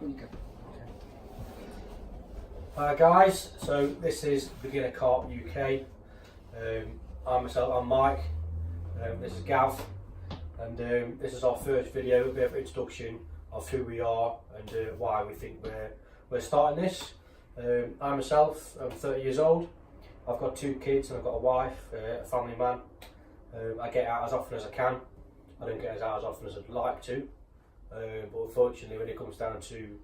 When you go. Hi guys, so this is Beginner Carp UK. I'm Mike, this is Gav, and this is our first video, a bit of introduction of who we are and why we think we're starting this. I myself, I'm 30 years old, I've got 2 kids and I've got a wife, a family man. I get out as often as I can. I don't get out as often as I'd like to, but unfortunately when it comes down to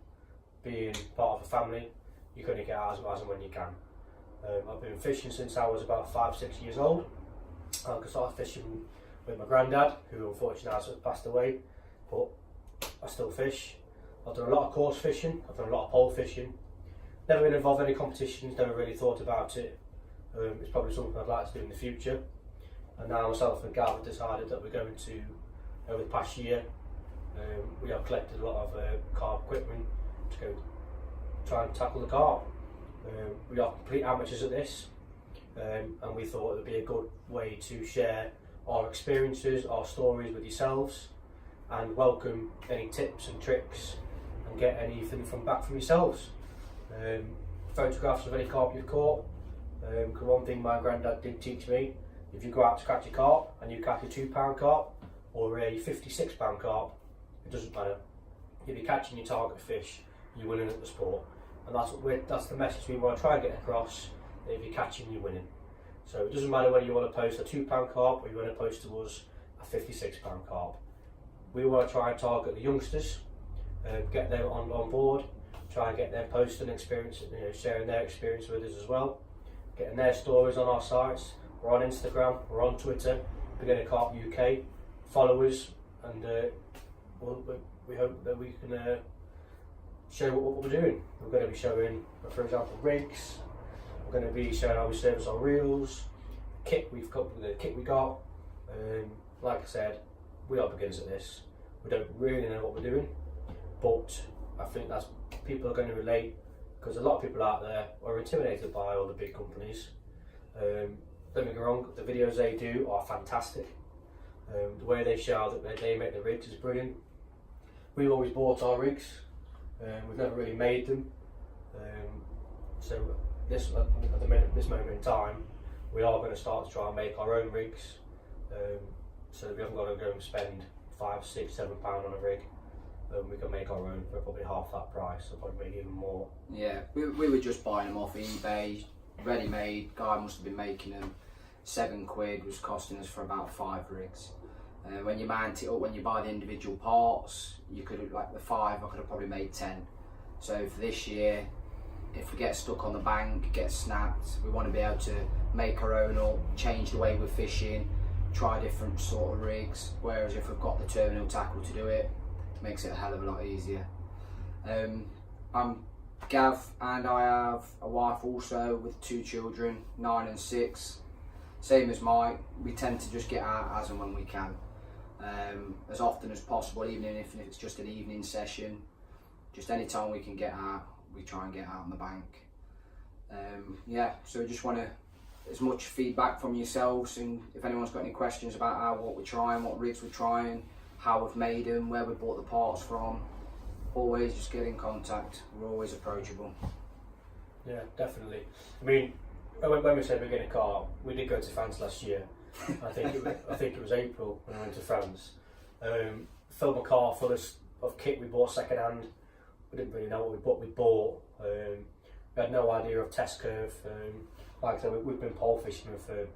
being part of a family, you can only get out as and when you can. I've been fishing since I was about 5-6 years old. I started fishing with my granddad, who unfortunately has passed away, but I still fish. I've done a lot of course fishing, I've done a lot of pole fishing. Never been involved in any competitions, never really thought about it. It's probably something I'd like to do in the future. And now myself and Gav have decided that we're going to, over the past year, we have collected a lot of carp equipment to go try and tackle the carp. We are complete amateurs at this, and we thought it would be a good way to share our experiences, our stories with yourselves, and welcome any tips and tricks and get anything back from yourselves. Photographs of any carp you've caught, because one thing my granddad did teach me, if you go out to catch a carp and you catch a £2 carp or a £56 carp, it doesn't matter. If you're catching your target fish, you're winning at the sport. And that's the message we want to try and get across, that if you're catching, you're winning. So it doesn't matter whether you want to post a £2 carp or you want to post to us a £56 carp. We want to try and target the youngsters, get them on board, try and get them posting experience, sharing their experience with us as well, getting their stories on our sites. We're on Instagram, we're on Twitter, Beginner Carp UK. Follow us, and we hope that we can show what we're doing. We're going to be showing, for example, rigs. We're going to be showing how we service our reels, the kit we got. Like I said, we are beginners at this. We don't really know what we're doing, but I think that's people are going to relate, because a lot of people out there are intimidated by all the big companies. Don't get me wrong, the videos they do are fantastic. The way they show that they make the rigs is brilliant. We've always bought our rigs. We've never really made them, so this moment in time, we are going to start to try and make our own rigs, so we haven't got to go and spend £5, £6, £7 on a rig. We can make our own for probably half that price, or probably maybe even more. Yeah, we were just buying them off eBay, ready-made. Guy must have been making them. £7 was costing us for about 5 rigs. When you mount it up, when you buy the individual parts, you could have, like the 5, I could have probably made 10. So for this year, if we get stuck on the bank, get snapped, we want to be able to make our own up, change the way we're fishing, try different sort of rigs. Whereas if we've got the terminal tackle to do it, it makes it a hell of a lot easier. I'm Gav, and I have a wife also with 2 children, 9 and 6. Same as Mike, we tend to just get out as and when we can. As often as possible, even if it's just an evening session, just any time we can get out, we try and get out on the bank. Yeah, so we just want as much feedback from yourselves, and if anyone's got any questions about what we're trying, what rigs we're trying, how we've made them, where we bought the parts from, always just get in contact. We're always approachable. Yeah, definitely. I mean, when we said beginner carp, we did go to France last year. I think it was April when I went to France. Filled my car full of kit we bought second hand. We didn't really know what we bought. We had no idea of test curve. Like I said, we've been pole fishing for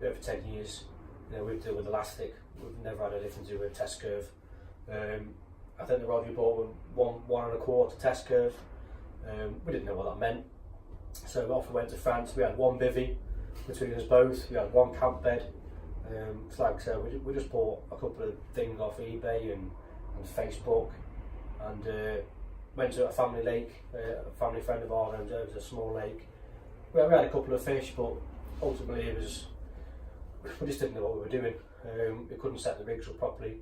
over 10 years. We've dealt with elastic. We've never had anything to do with test curve. I think the rod we bought was 1 1/4 test curve. We didn't know what that meant. So off we went to France. We had 1 bivvy between us both. We had 1 camp bed. So like I said, we just bought a couple of things off eBay and Facebook, and went to a family lake. A family friend of ours owns a small lake. We had a couple of fish, but ultimately we just didn't know what we were doing. We couldn't set the rigs up properly.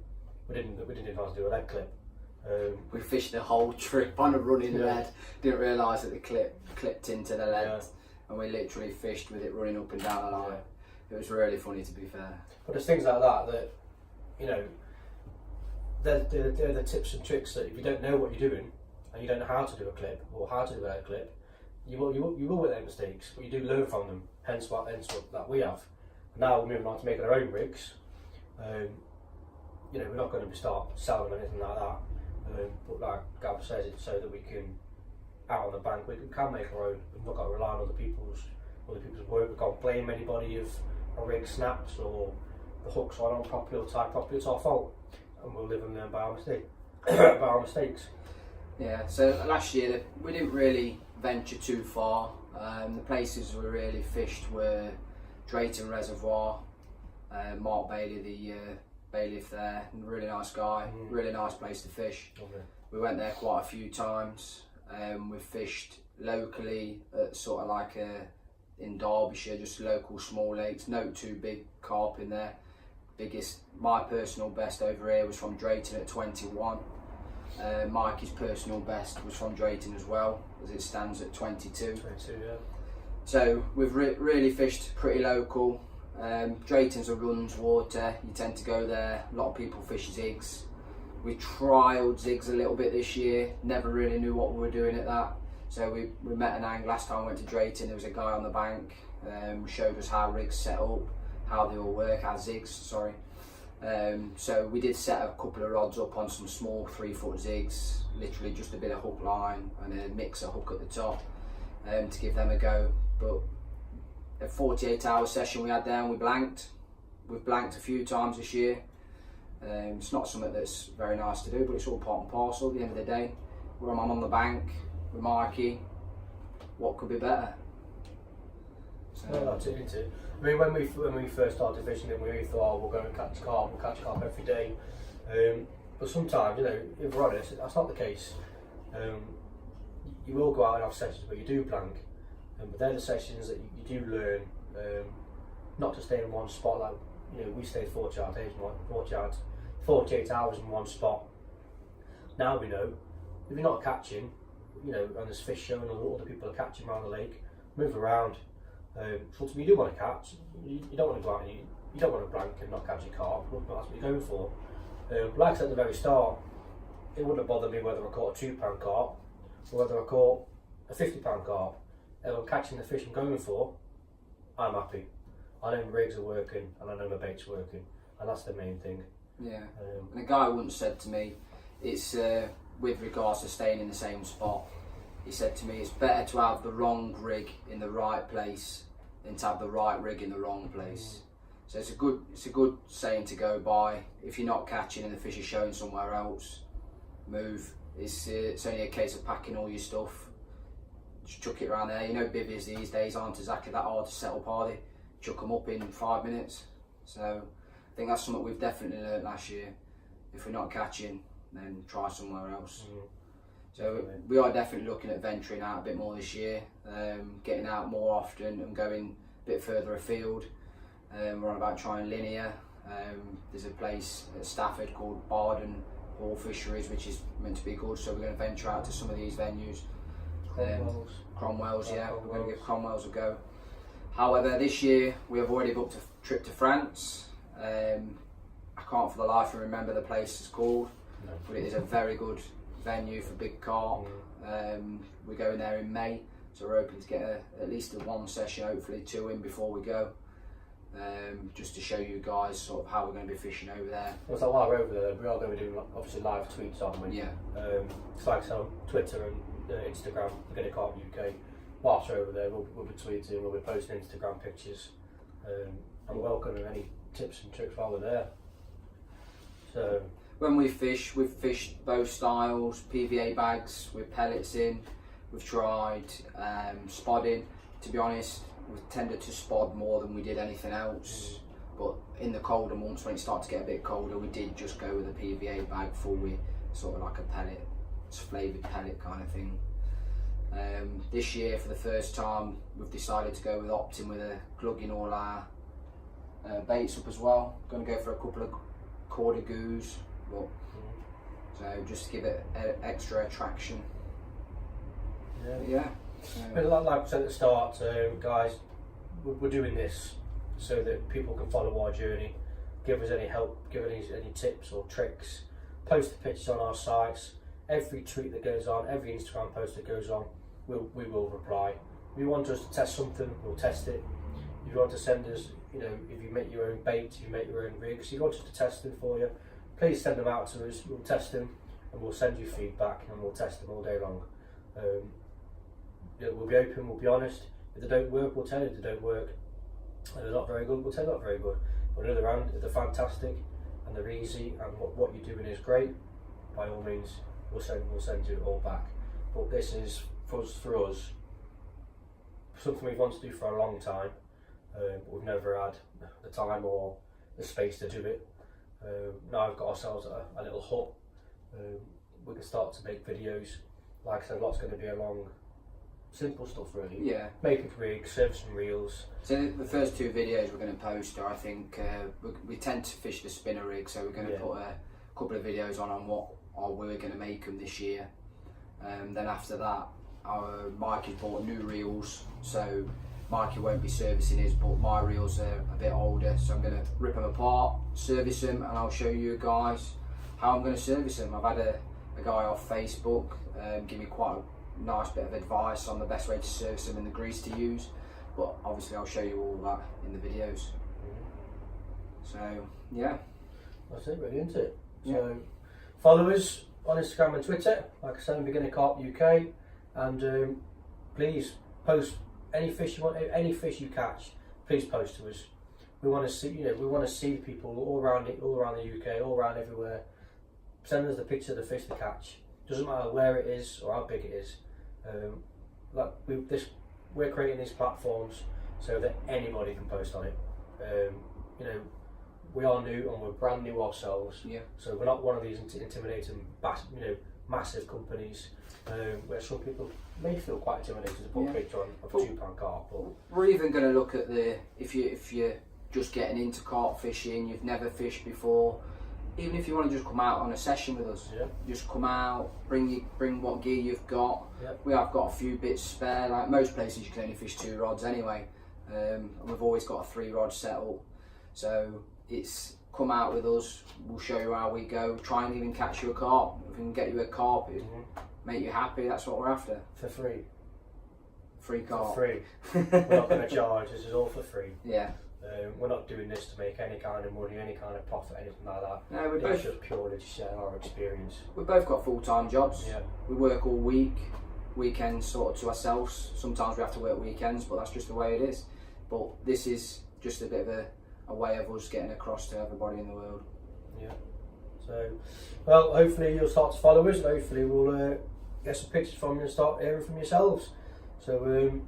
We didn't even know how to do a lead clip. We fished the whole trip on a running lead. Didn't realise that the clip clipped into the lead, and we literally fished with it running up and down the line. It was really funny, to be fair. But there's things like that they're the tips and tricks that if you don't know what you're doing, and you don't know how to do a clip or how to do a clip, you will make their mistakes, but you do learn from them. Hence what that we have. And now we're moving on to making our own rigs. You know, we're not going to start selling them or anything like that. But like Gav says, it's so that we can, out on the bank, we can make our own. We've not got to rely on other people's work. We can't blame anybody if a rig snaps or the hooks aren't on properly or tied properly. It's our fault, and we'll live and learn by our mistakes. Yeah. So last year we didn't really venture too far. The places we really fished were Drayton Reservoir, Mark Bailey, the bailiff there, really nice guy, really nice place to fish. Okay. We went there quite a few times. We fished locally at sort of like in Derbyshire, just local small lakes, no too big carp in there. My personal best over here was from Drayton at 21. Mikey's personal best was from Drayton as well, as it stands at 22. 22, yeah. So we've really fished pretty local. Drayton's a runs water, you tend to go there. A lot of people fish zigs. We trialled zigs a little bit this year, never really knew what we were doing at that. So we met an angler last time we went to Drayton. There was a guy on the bank, showed us how rigs set up, how they all work, how zigs, sorry. So we did set a couple of rods up on some small 3-foot zigs, literally just a bit of hook line and a mixer hook at the top, to give them a go. But a 48-hour session we had there and we blanked. We've blanked a few times this year. It's not something that's very nice to do, but it's all part and parcel at the end of the day. When I'm on the bank with Mikey, what could be better? So, well, that's it, isn't it? I mean, when we first started fishing it, we thought, oh, we'll go and catch carp, we'll catch carp every day. But sometimes, you know, if we're honest, that's not the case. You will go out and have sessions where you do blank, but they're the sessions that you do learn not to stay in one spot. Like, you know, we stayed 48 hours in one spot. Now we know, if you're not catching, you know, and there's fish showing and other people are catching around the lake, move around. So ultimately, you do want to catch. You don't want to go out and you don't want to blank and not catch a carp. That's what you're going for. Like I said at the very start, it wouldn't have bothered me whether I caught a £2 carp or whether I caught a £50 carp. If I'm catching the fish I'm going for, I'm happy. I know my rigs are working and I know my bait's working, and that's the main thing. Yeah. And a guy once said to me, it's with regards to staying in the same spot. He said to me, it's better to have the wrong rig in the right place than to have the right rig in the wrong place. So it's a good saying to go by. If you're not catching and the fish is showing somewhere else, move. It's only a case of packing all your stuff, just chuck it around there. You know, bivvies these days aren't exactly that hard to set up, are they? Chuck them up in 5 minutes. So I think that's something we've definitely learned last year. If we're not catching, then try somewhere else. So we are definitely looking at venturing out a bit more this year, getting out more often and going a bit further afield. We're on about trying linear. There's a place at Stafford called Barden Hall Fisheries, which is meant to be good, so we're going to venture out to some of these venues. Cromwell's, yeah, we're going to give Cromwell's a go. However, this year we have already booked a trip to France. I can't for the life of me remember the place it's called, but it is a very good venue for big carp. We're going there in May, so we're hoping to get at least a 1 session, hopefully 2 in before we go, just to show you guys sort of how we're going to be fishing over there. Well, so while we're over there, we are going to be doing obviously live tweets, aren't we? Yeah. It's like on Twitter and Instagram, Get a Carp UK. Whilst we're over there, we'll be tweeting, we'll be posting Instagram pictures, and welcoming any tips and tricks while we're there. So when we fish, we've fished both styles, PVA bags with pellets in. We've tried spodding. To be honest, we've tended to spod more than we did anything else. But in the colder months, when it started to get a bit colder, we did just go with a PVA bag full with sort of like a pellet, it's flavoured pellet kind of thing. This year, for the first time, we've decided to go with opting with a glugging all our baits up as well. Going to go for a couple of quarter goos, but so just to give it extra attraction. Yeah. But like I said at the start, guys, we're doing this so that people can follow our journey, give us any help, give us any tips or tricks, post the pictures on our sites. every tweet that goes on, every Instagram post that goes on, we will reply. If you want us to test something, we'll test it. If you want to send us, you know, if you make your own bait, if you make your own rigs, if you want us to test them for you, please send them out to us. We'll test them and we'll send you feedback and we'll test them all day long. We'll be open, we'll be honest. If they don't work, we'll tell you if they don't work. And they're not very good, we'll tell you they're not very good. But on the other hand, if they're fantastic and they're easy and what you're doing is great, by all means, we'll send you it all back. But this is for us something we've wanted to do for a long time, but we've never had the time or the space to do it. Now we've got ourselves a little hut. We can start to make videos. Like I said, a lot's going to be along simple stuff really. Yeah. Making rigs, servicing reels. So the first 2 videos we're going to post are, I think, we tend to fish the spinner rig, so we're going to put a couple of videos on what we're going to make them this year. Then after that, Mikey's bought new reels, so Mikey won't be servicing his, but my reels are a bit older, so I'm going to rip them apart, service them, and I'll show you guys how I'm going to service them. I've had a guy off Facebook give me quite a nice bit of advice on the best way to service them and the grease to use, but obviously I'll show you all that in the videos. So yeah, that's it really, isn't it? Yeah. So follow us on Instagram and Twitter, like I said, Beginner Carp UK, and please post any fish you want, any fish you catch. Please post to us. We want to see, you know, we want to see people all around the UK, all around everywhere. Send us the picture of the fish to catch. Doesn't matter where it is or how big it is. We're creating these platforms so that anybody can post on it. You know, we are new and we're brand new ourselves. Yeah. So we're not one of these intimidating, massive companies where some people may feel quite intimidated to put a picture on of a £2 carp. But we're even going to look at if you're just getting into carp fishing, you've never fished before. Even if you want to just come out on a session with us, just come out, bring what gear you've got. We have got a few bits spare. Like most places, you can only fish 2 rods anyway, and we've always got a 3 rod setup. So it's come out with us. We'll show you how we go. Try and even catch you a carp. If we can get you a carp, it make you happy. That's what we're after. for free. Free carp. For free. We're not going to charge. This is all for free. Yeah. We're not doing this to make any kind of money, any kind of profit, anything like that. No, It's just purely to share our experience. We've both got full-time jobs. Yeah. We work all week, weekends sort of to ourselves. Sometimes we have to work weekends, but that's just the way it is. But this is just a bit of a way of us getting across to everybody in the world. Yeah. So, well, hopefully you'll start to follow us, and hopefully we'll get some pictures from you and start hearing from yourselves. So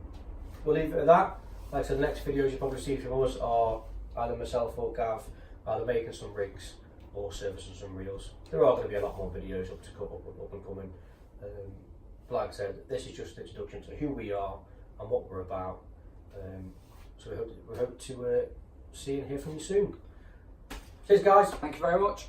we'll leave it at that. Like I said, the next videos you'll probably see from us are either myself or Gav either making some rigs or servicing some reels. There are going to be a lot more videos up and coming. But like I said, this is just an introduction to who we are and what we're about. So we hope to see and hear from you soon. Cheers guys. Thank you very much.